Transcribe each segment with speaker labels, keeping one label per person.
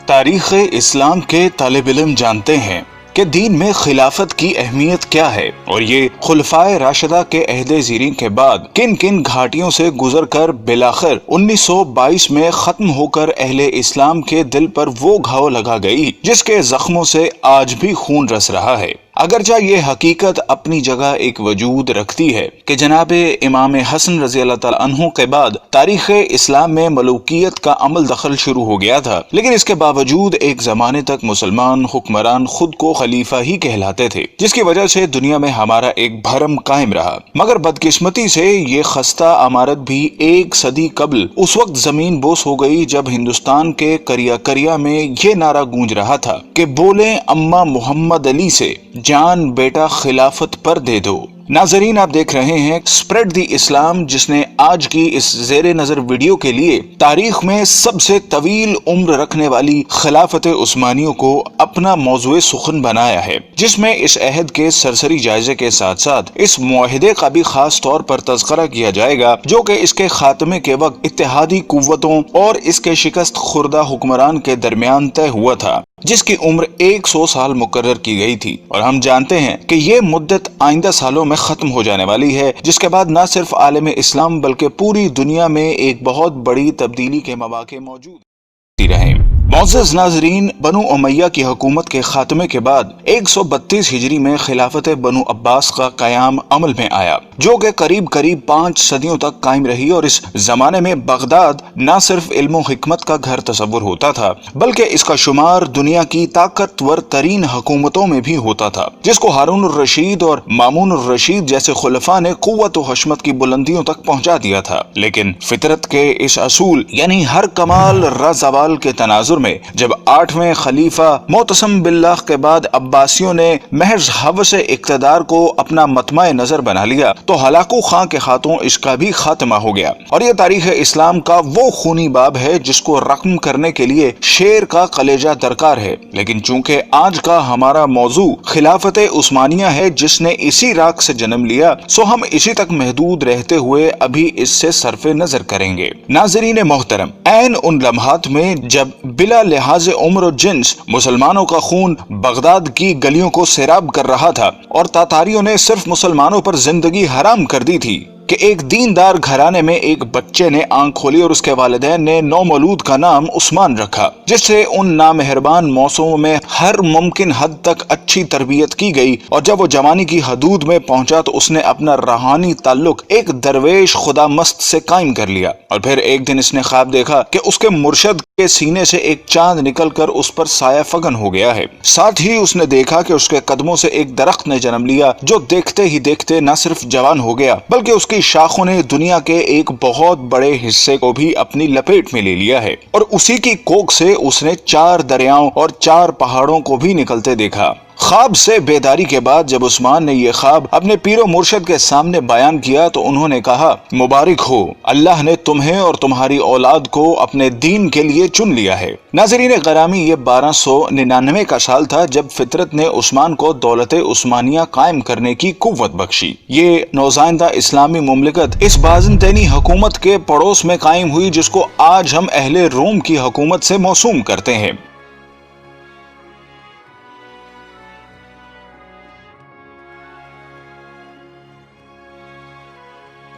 Speaker 1: تاریخ اسلام کے طالب علم جانتے ہیں کہ دین میں خلافت کی اہمیت کیا ہے اور یہ خلفائے راشدہ کے عہد زیرین کے بعد کن کن گھاٹیوں سے گزر کر بالآخر 1922 میں ختم ہو کر اہل اسلام کے دل پر وہ گھاؤ لگا گئی جس کے زخموں سے آج بھی خون رس رہا ہے۔ اگرچہ یہ حقیقت اپنی جگہ ایک وجود رکھتی ہے کہ جناب امام حسن رضی اللہ تعالی عنہ کے بعد تاریخ اسلام میں ملوکیت کا عمل دخل شروع ہو گیا تھا، لیکن اس کے باوجود ایک زمانے تک مسلمان حکمران خود کو خلیفہ ہی کہلاتے تھے، جس کی وجہ سے دنیا میں ہمارا ایک بھرم قائم رہا۔ مگر بدقسمتی سے یہ خستہ عمارت بھی ایک صدی قبل اس وقت زمین بوس ہو گئی جب ہندوستان کے کریا کریا میں یہ نعرہ گونج رہا تھا کہ بولیں اماں محمد علی سے جان بیٹا خلافت پر دے دو۔ ناظرین، آپ دیکھ رہے ہیں اسپریڈ دی اسلام، جس نے آج کی اس زیر نظر ویڈیو کے لیے تاریخ میں سب سے طویل عمر رکھنے والی خلافت عثمانیوں کو اپنا موضوع سخن بنایا ہے، جس میں اس عہد کے سرسری جائزے کے ساتھ ساتھ اس معاہدے کا بھی خاص طور پر تذکرہ کیا جائے گا جو کہ اس کے خاتمے کے وقت اتحادی قوتوں اور اس کے شکست خوردہ حکمران کے درمیان طے ہوا تھا، جس کی عمر 100 سال مقرر کی گئی تھی، اور ہم جانتے ہیں کہ یہ مدت آئندہ سالوں میں ختم ہو جانے والی ہے، جس کے بعد نہ صرف عالم اسلام بلکہ پوری دنیا میں ایک بہت بڑی تبدیلی کے مواقع موجود رہے۔ معزز ناظرین، بنو امیہ کی حکومت کے خاتمے کے بعد 132 ہجری میں خلافت بنو عباس کا قیام عمل میں آیا، جو کہ قریب 5 صدیوں تک قائم رہی، اور اس زمانے میں بغداد نہ صرف علم و حکمت کا گھر تصور ہوتا تھا بلکہ اس کا شمار دنیا کی طاقتور ترین حکومتوں میں بھی ہوتا تھا، جس کو ہارون الرشید اور مامون الرشید جیسے خلفاء نے قوت و حشمت کی بلندیوں تک پہنچا دیا تھا۔ لیکن فطرت کے اس اصول یعنی ہر کمال رزوال کے تناظر میں جب 8ویں خلیفہ معتصم باللہ کے بعد عباسیوں نے محض ہوس اقتدار کو اپنا مطمع نظر بنا لیا تو ہلاکو خاں کے ہاتھوں اس کا بھی خاتمہ ہو گیا، اور یہ تاریخ اسلام کا وہ خونی باب ہے جس کو رقم کرنے کے لیے شیر کا کلیجہ درکار ہے۔ لیکن چونکہ آج کا ہمارا موضوع خلافت عثمانیہ ہے جس نے اسی راک سے جنم لیا، سو ہم اسی تک محدود رہتے ہوئے ابھی اس سے صرف نظر کریں گے۔ ناظرین محترم، عین ان لمحات میں جب بلا لحاظ عمر و جنس مسلمانوں کا خون بغداد کی گلیوں کو سیراب کر رہا تھا اور تاتاریوں نے صرف مسلمانوں پر زندگی حرام کر دی تھی کہ ایک دیندار گھرانے میں ایک بچے نے آنکھ کھولی اور اس کے والدین نے نومولود کا نام عثمان رکھا، جس سے ان نامہربان موسموں میں ہر ممکن حد تک اچھی تربیت کی گئی، اور جب وہ جوانی کی حدود میں پہنچا تو اس نے اپنا روحانی تعلق ایک درویش خدا مست سے قائم کر لیا، اور پھر ایک دن اس نے خواب دیکھا کہ اس کے مرشد کے سینے سے ایک چاند نکل کر اس پر سایہ فگن ہو گیا ہے۔ ساتھ ہی اس نے دیکھا کہ اس کے قدموں سے ایک درخت نے جنم لیا جو دیکھتے ہی دیکھتے نہ صرف جوان ہو گیا بلکہ اس کی شاخوں نے دنیا کے ایک بہت بڑے حصے کو بھی اپنی لپیٹ میں لے لیا ہے، اور اسی کی کوکھ سے اس نے 4 دریاؤں اور 4 پہاڑوں کو بھی نکلتے دیکھا۔ خواب سے بیداری کے بعد جب عثمان نے یہ خواب اپنے پیر و مرشد کے سامنے بیان کیا تو انہوں نے کہا، مبارک ہو، اللہ نے تمہیں اور تمہاری اولاد کو اپنے دین کے لیے چن لیا ہے۔ ناظرین گرامی، یہ 1299 کا سال تھا جب فطرت نے عثمان کو دولت عثمانیہ قائم کرنے کی قوت بخشی۔ یہ نوزائندہ اسلامی مملکت اس بازنطینی حکومت کے پڑوس میں قائم ہوئی جس کو آج ہم اہل روم کی حکومت سے موسوم کرتے ہیں۔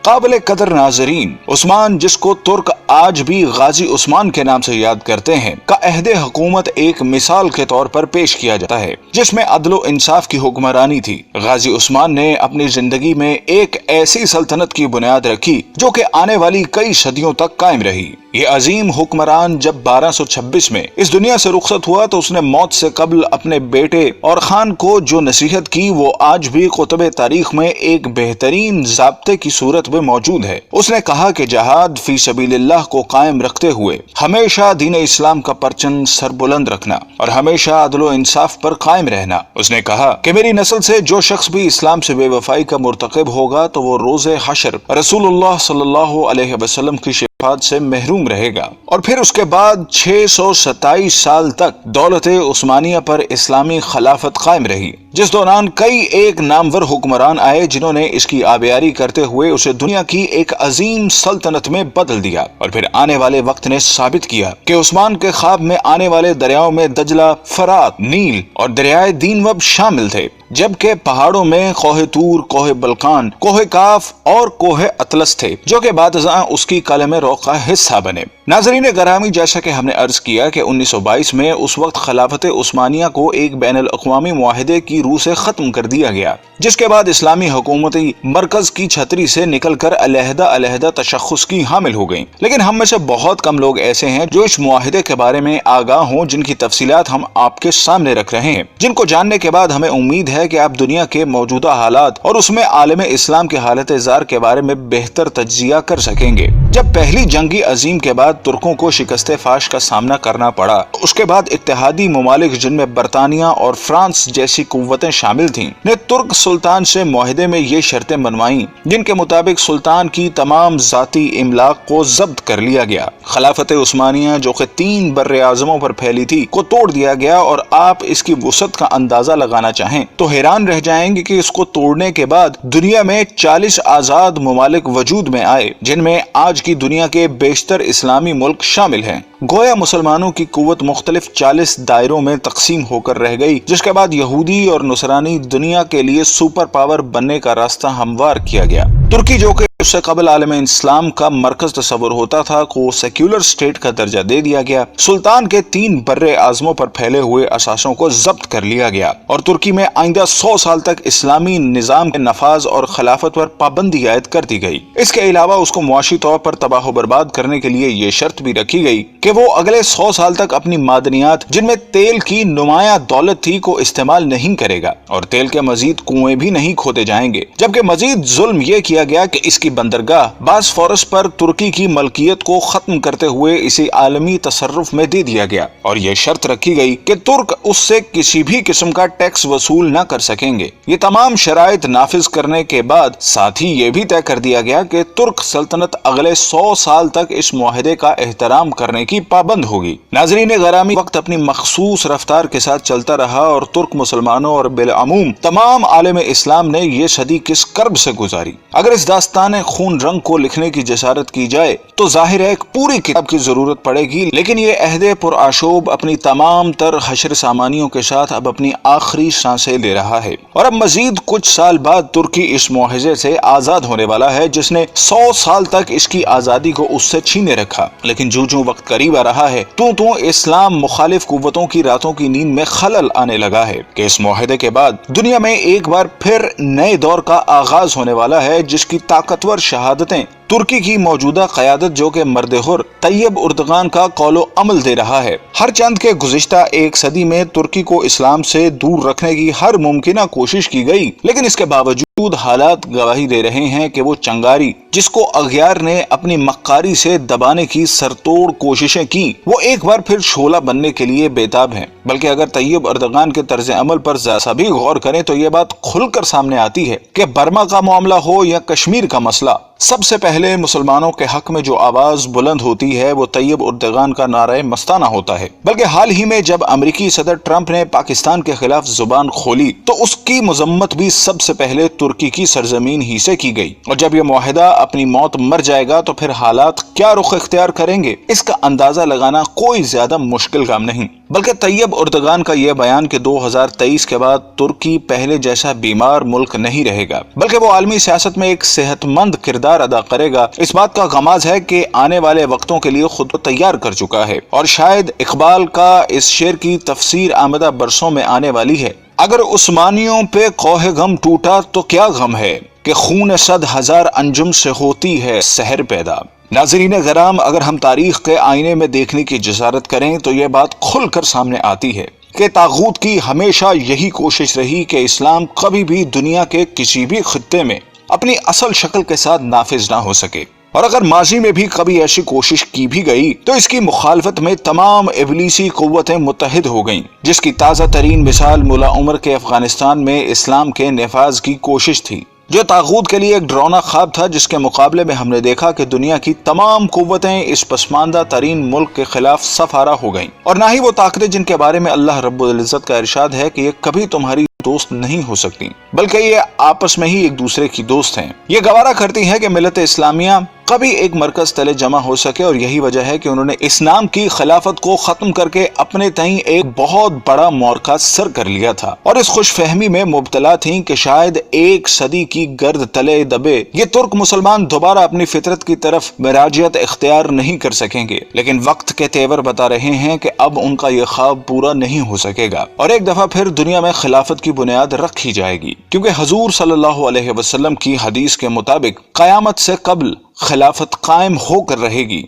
Speaker 1: قابل قدر ناظرین، عثمان، جس کو ترک آج بھی غازی عثمان کے نام سے یاد کرتے ہیں، کا عہد حکومت ایک مثال کے طور پر پیش کیا جاتا ہے جس میں عدل و انصاف کی حکمرانی تھی۔ غازی عثمان نے اپنی زندگی میں ایک ایسی سلطنت کی بنیاد رکھی جو کہ آنے والی کئی صدیوں تک قائم رہی۔ یہ عظیم حکمران جب 1226 میں اس دنیا سے رخصت ہوا تو اس نے موت سے قبل اپنے بیٹے اور خان کو جو نصیحت کی وہ آج بھی کتب تاریخ میں ایک بہترین ضابطے کی صورت میں موجود ہے۔ اس نے کہا کہ جہاد فی سبیل اللہ کو قائم رکھتے ہوئے ہمیشہ دین اسلام کا پرچم سر بلند رکھنا اور ہمیشہ عدل و انصاف پر قائم رہنا۔ اس نے کہا کہ میری نسل سے جو شخص بھی اسلام سے بے وفائی کا مرتکب ہوگا تو وہ روز حشر رسول اللہ صلی اللہ علیہ وسلم کی شفاعت سے محروم رہے گا۔ اور پھر اس کے بعد 627 سال تک دولت عثمانیہ پر اسلامی خلافت قائم رہی۔ जिस दौरान कई एक नामवर हुक्मरान आए जिन्होंने इसकी आबियारी करते हुए उसे दुनिया की एक अजीम सल्तनत में बदल दिया। और फिर आने वाले वक्त ने साबित किया कि उस्मान के ख्वाब में आने वाले दरियाओं में दजला, फरात, नील और दरियाए दीनवब शामिल थे, जबकि पहाड़ों में कोहे तूर, कोहे बलकान, कोहे काफ और कोहे अतलस थे, जो कि बादशाह उसकी कलम रोक का हिस्सा बने। नाजरीन गरामी, जैसा कि हमने अर्ज किया कि 1922 में उस वक्त खिलाफत उस्मानिया को एक बैनुल अक़वामी मुआहिदे की रूह से खत्म कर दिया गया, जिसके बाद इस्लामी हुकूमती मरकज की छतरी से निकलकर अलहदा अलहदा तशख्खुस की हामिल हो गई। लेकिन हम में से बहुत कम लोग ऐसे हैं जो इस मुआहिदे के बारे में आगाह हों, जिनकी तफसीलात हम आपके सामने रख रहे हैं, जिनको जानने के बाद हमें उम्मीद है कि आप दुनिया के मौजूदा हालात और उसमें आलम इस्लाम के हालत ज़ार के बारे में बेहतर तज्जिया कर सकेंगे। जब पहली जंगी अजीम के बाद तुर्कों को शिकस्त फाश का सामना करना पड़ा, उसके बाद इत्तेहादी ममालिक जिनमें बरतानिया और फ्रांस जैसी कुव्वतें शामिल थीं, ने तुर्क सुल्तान से मुआहिदे में ये शर्तें बनवाई जिनके मुताबिक सुल्तान की तमाम जाती इमलाक को जब्त कर लिया गया। खिलाफत उस्मानिया जो कि 3 बर्रे आज़मों पर फैली थी को तोड़ दिया गया। और आप इसकी वुसअत का अंदाजा लगाना चाहें तो हैरान रह जाएंगे कि इसको तोड़ने के बाद दुनिया में 40 आजाद ममालिक वजूद में आए, जिनमें आज की दुनिया के बेशतर इस्लामी मुल्क शामिल हैं। गोया मुसलमानों की कुव्वत मुख्तलिफ 40 दायरों में तकसीम होकर रह गई, जिसके बाद यहूदी और नुसरानी दुनिया के लिए सुपर पावर बनने का रास्ता हमवार किया गया। तुर्की जो कि उससे कबल आलम इस्लाम का मरकज तस्वुर होता था को सेक्युलर स्टेट का दर्जा दे दिया गया। सुल्तान के 3 बर्रे आज़मों पर फैले हुए असासों को जब्त कर लिया गया और तुर्की में आइंदा 100 साल तक इस्लामी निज़ाम के नफाज और खिलाफत पर पाबंदी आयद कर दी गई। इसके अलावा उसको मुआशी तौर पर तबाह बर्बाद करने के लिए ये शर्त भी रखी गई कि वो अगले 100 साल तक अपनी मादनियात, जिनमें तेल की नुमाया दौलत थी, को इस्तेमाल नहीं करेगा और तेल के मजीद कुएं भी नहीं खोदे जाएंगे। जबकि मजीद जुल्म यह किया गया कि इसकी बंदरगाह बासफोरस पर तुर्की की मलकियत को खत्म करते हुए इसे आलमी तसर्रुफ में दे दिया गया और यह शर्त रखी गई कि तुर्क उससे किसी भी किस्म का टैक्स वसूल न कर सकेंगे। ये तमाम शराइत नाफिज करने के बाद साथ ही ये भी तय कर दिया गया कि तुर्क सल्तनत अगले 100 साल तक इस मुआहिदे का एहतराम करने की पाबंद होगी। नाजरीन गरामी, वक्त अपनी मखसूस रफ्तार के साथ चलता रहा और तुर्क मुसलमानों और बिलअमूम तमाम आलम इस्लाम ने यह सदी किस कर्ब से गुजारी। अगर इस दास्तान खून रंग को लिखने की जसारत की जाए तो जाहिर है एक पूरी किताब की जरूरत पड़ेगी, लेकिन ये अहदे पुरआशोब अपनी तमाम तर हशर सामानियों के साथ अब अपनी आखिरी सांसें ले रहा है और अब मजीद कुछ साल बाद तुर्की इस मुआहिजे से आजाद होने वाला है, जिसने 100 साल तक इसकी आजादी को उससे छीने रखा। लेकिन जो वक्त करीब आ रहा है तो इस्लाम मुखालिफ कुव्वतों की रातों की नींद में खलल आने लगा है कि इस मुआहिदे के बाद दुनिया में एक बार फिर नए दौर का आगाज होने वाला है, जिसकी ताकतवर शहादतें तुर्की की मौजूदा क़यादत जो कि मर्द-ए-हुर तैयब उर्दगान का कौलो अमल दे रहा है। हर चंद के गुज़िश्ता एक सदी में तुर्की को इस्लाम से दूर रखने की हर मुमकिना कोशिश की गई, लेकिन इसके बावजूद हालात गवाही दे रहे हैं कि वो चंगारी जिसको अगयार ने अपनी मक्कारी से दबाने की सरतोड़ कोशिशें की, वो एक बार फिर शोला बनने के लिए बेताब हैं। बल्कि अगर तैयब उर्दगान के तर्ज अमल पर ज़रा भी गौर करें तो ये बात खुलकर सामने आती है कि बर्मा का मामला हो या कश्मीर का मसला, सबसे पहले मुसलमानों के हक में जो आवाज बुलंद होती है वो तैयब उर्दगान का नारा मस्ताना होता है। बल्कि हाल ही में जब अमेरिकी सदर ट्रंप ने पाकिस्तान के खिलाफ जुबान खोली तो उसकी मजम्मत भी सबसे पहले तुर्की की सरजमीन ही से की गई। और जब यह मुआहिदा अपनी मौत मर जाएगा तो फिर हालात क्या रुख इख्तियार करेंगे, इसका अंदाजा लगाना कोई ज्यादा मुश्किल काम नहीं। बल्कि तैयब उर्दगान का यह बयान कि 2023 के बाद तुर्की पहले जैसा बीमार मुल्क नहीं रहेगा, बल्कि वो आलमी सियासत में एक सेहतमंद किरदार अदा करेगा, इस बात का गमाज है कि आने वाले वक्तों के लिए खुद को तैयार कर चुका है। और शायद इकबाल का इस शेर की तफसीर आमदा बरसों में आने वाली है। अगर उस्मानियों पे कोहे गम टूटा तो क्या गम है कि खून 100,000 अंजुम से होती है सहर पैदा। नाज़रीन गराम, अगर हम तारीख के आईने में देखने की जसारत करें तो यह बात खुलकर सामने आती है कि तागूत की हमेशा यही कोशिश रही कि इस्लाम कभी भी दुनिया के किसी भी खित्ते में अपनी असल शक्ल के साथ नाफिज ना हो सके। और अगर माजी में भी कभी ऐसी कोशिश की भी गई तो इसकी मुखालफत में तमाम इबलीसी कुव्वतें मुत्तहिद हो गईं, जिसकी ताज़ा तरीन मिसाल मुला उमर के अफगानिस्तान में इस्लाम के नफाज की कोशिश थी, जो तागूत के लिए एक डरावना ख्वाब था, जिसके मुकाबले में हमने देखा कि दुनिया की तमाम कुव्वतें इस पसमानदा तरीन मुल्क के खिलाफ सफारा हो गईं। और ना ही वो ताकतें जिनके बारे में अल्लाह रब्बुल इज्जत का इरशाद है कि ये कभी तुम्हारी दोस्त नहीं हो सकती, बल्कि ये आपस में ही एक दूसरे की दोस्त हैं। ये गवारा करती हैं कि मिलत इस्लामिया कभी एक मरकज तले जमा हो सके, और यही वजह है कि उन्होंने इस्लाम की खिलाफत को खत्म करके अपने तई एक बहुत बड़ा मोर्चा सर कर लिया था, और इस खुशफहमी में मुब्तला थी कि शायद एक सदी की गर्द तले दबे ये तुर्क मुसलमान दोबारा अपनी फितरत की तरफ मिराजियत इख्तियार नहीं कर सकेंगे। लेकिन वक्त के तेवर बता रहे हैं कि अब उनका ये ख्वाब पूरा नहीं हो सकेगा, और एक दफा फिर दुनिया में खिलाफत की बुनियाद रखी जाएगी, क्योंकि हुजूर सल्लल्लाहु अलैहि वसल्लम की हदीस के मुताबिक क़यामत से कब्ल खिलाफत कायम होकर रहेगी।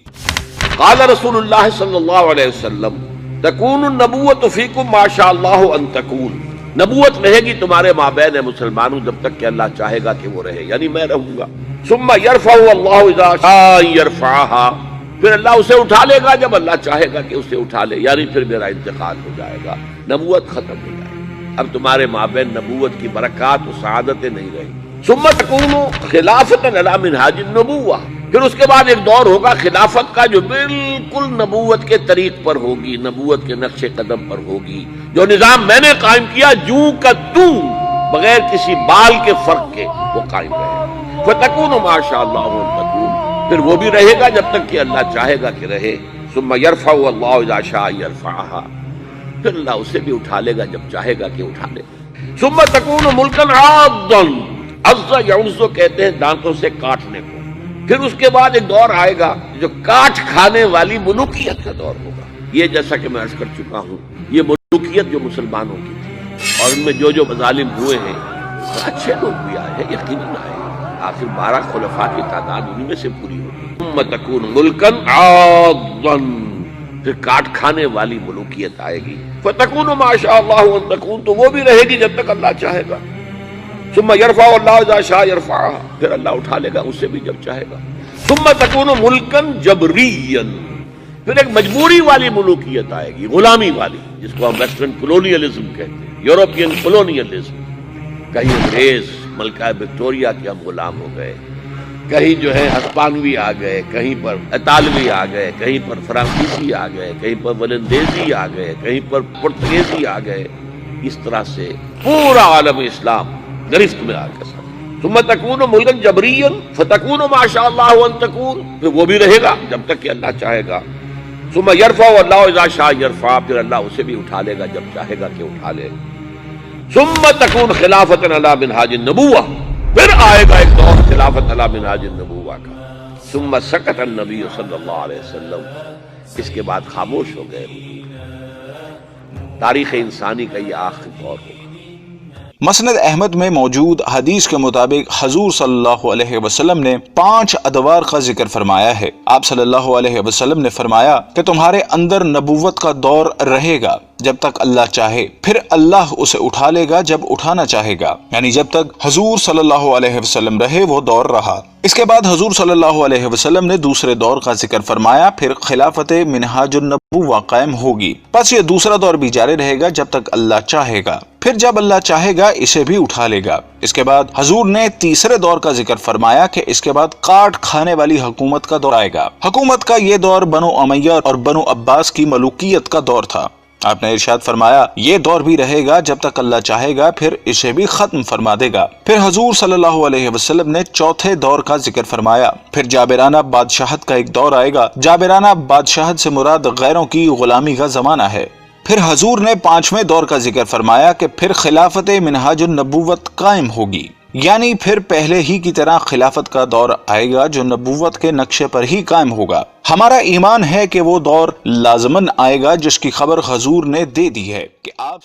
Speaker 2: क़ाल रसूलुल्लाह सल्लल्लाहु अलैहि वसल्लम तकूनु नबुव्वतु फीकुम मा शाअल्लाहु अन तकून, नबूवत रहेगी तुम्हारे माबैन मुसलमानों जब तक कि अल्लाह चाहेगा कि वो रहे, यानी मैं रहूंगा। सुम्मा यरफ़उ अल्लाहु इज़ा शाअ यरफ़अहा, फिर अल्लाह उसे उठा लेगा जब अल्लाह चाहेगा कि उसे उठा ले, यानी फिर मेरा इंतकाल हो जाएगा, नबूवत खत्म हो जाएगी। अब तुम्हारे माबैन नबूवत की बरक़ात और सआदतें नहीं रहेंगी। सुम्मा तकूनु खिलाफतन अला मिनहाजिन नबुव्वा, फिर उसके बाद एक दौर होगा खिलाफत का जो बिल्कुल नबूवत के तरीक पर होगी, नबूवत के नक्शे कदम पर होगी। जो निजाम मैंने कायम किया जूं का तू, बगैर किसी बाल के फर्क के वो कायम रहेगा। फतकूनु मा शाअल्लाहु अन तकून, फिर वो भी रहेगा जब तक कि अल्लाह चाहेगा कि रहे। सुम्मा यरफ़उ अल्लाहु इज़ा शाअ यरफ़अहा, फिर अल्लाह उसे भी उठा लेगा जब चाहेगा कि उठा ले। सुम्मा तकूनु मुल्कन आदन, अज़्ज़ा यउज़्ज़ु कहते हैं दांतों से काटने को। फिर उसके बाद एक दौर आएगा जो काट खाने वाली मुल्कियत का दौर होगा। ये जैसा कि मैं अर्ज कर चुका हूँ, ये मुल्कियत जो मुसलमानों की थी, और उनमें जो जो मज़ालिम हुए हैं, अच्छे लोग भी आए हैं, यकीनन आए। आखिर 12 खुलफा की तादाद उन्हीं में से पूरी होगी। सुम्मा तकूनु मुल्कन आदन, फिर काट खाने वाली मुल्कियत आएगी। फतकूनु मा शाअल्लाहु अन तकून, तो वो भी रहेगी जब तक अल्लाह चाहेगा। सुम्मा यरफ़अु अल्लाहु इज़ा शाअ यरफ़अहा, फिर अल्लाह उठा लेगा उसे भी जब चाहेगा। सुम्मा तकूनु मुल्कन जबरियन, फिर एक मजबूरी वाली मुल्कियत आएगी, गुलामी वाली, जिसको हम वेस्टर्न कोलोनियलिज्म कहते हैं, यूरोपियन कोलोनियलिज्म। कहीं अंग्रेज मलका विक्टोरिया के हम गुलाम हो गए, कहीं जो है हस्पानवी आ गए, कहीं पर इतालवी आ गए, कहीं पर फ्रांसीसी आ गए, कहीं पर वलंदेजी आ गए, कहीं पर पुर्तगेजी आ गए। इस तरह से पूरा आलम इस्लाम गिरफ्त में आ गया। सुम्मा तकूनु मुल्कन जबरियन फतकूनु मा शाअल्लाहु अन तकून, फिर वो भी रहेगा जब तक कि अल्लाह चाहेगा। सुम्मा यरफ़अु अल्लाहु इज़ा शाअ यरफ़अ, फिर अल्लाह उसे भी उठा लेगा जब चाहेगा कि उठा ले। सुम्मा तकून खिलाफतन अला मिनहाजिन नबुव्वा, फिर आएगा एक दौर खिलाफत अला मिनहाजिन नबुव्वा का। सुम्मा सकत अन्नबी सल्लल्लाहु अलैहि वसल्लम, इसके बाद खामोश हो गए। तारीख़ इंसानी का ये आखिरी दौर होगा।
Speaker 1: मसनद अहमद में मौजूद हदीस के मुताबिक हुजूर सल्लल्लाहु अलैहि वसल्लम ने 5 अदवार का जिक्र फरमाया है। आप सल्लल्लाहु अलैहि वसल्लम ने फरमाया कि तुम्हारे अंदर नबुव्वत का दौर रहेगा जब तक अल्लाह चाहे, फिर अल्लाह उसे उठा लेगा जब उठाना चाहेगा, यानी जब तक हुजूर सल्लल्लाहु अलैहि वसल्लम रहे वो दौर रहा। इसके बाद हुजूर सल्लल्लाहु अलैहि वसल्लम ने दूसरे दौर का जिक्र फरमाया, फिर खिलाफत मिनहाजुन नबुव्वा कायम होगी। बस ये दूसरा दौर भी जारी रहेगा जब तक अल्लाह चाहेगा, फिर जब अल्लाह चाहेगा इसे भी उठा लेगा। इसके बाद हुजूर ने तीसरे दौर का जिक्र फरमाया कि इसके बाद काट खाने वाली हुकूमत का दौर आएगा। हुकूमत का ये दौर बनु उमय्या और बनु अब्बास की मलूकियत का दौर था। आपने इरशाद फरमाया ये दौर भी रहेगा जब तक अल्लाह चाहेगा, फिर इसे भी खत्म फरमा देगा। फिर हुजूर सल्लल्लाहु अलैहि वसल्लम ने चौथे दौर का जिक्र फरमाया, फिर जाबिराना बादशाहत का एक दौर आएगा। जाबिराना बादशाहत से मुराद गैरों की गुलामी का जमाना है। फिर हुजूर ने 5वें दौर का जिक्र फरमाया कि फिर खिलाफत मिनहाजुन नबुव्वत कायम होगी, यानी फिर पहले ही की तरह खिलाफत का दौर आएगा जो नबुव्वत के नक्शे पर ही कायम होगा। हमारा ईमान है कि वो दौर लाजमन आएगा जिसकी खबर हुजूर ने दे दी है कि आप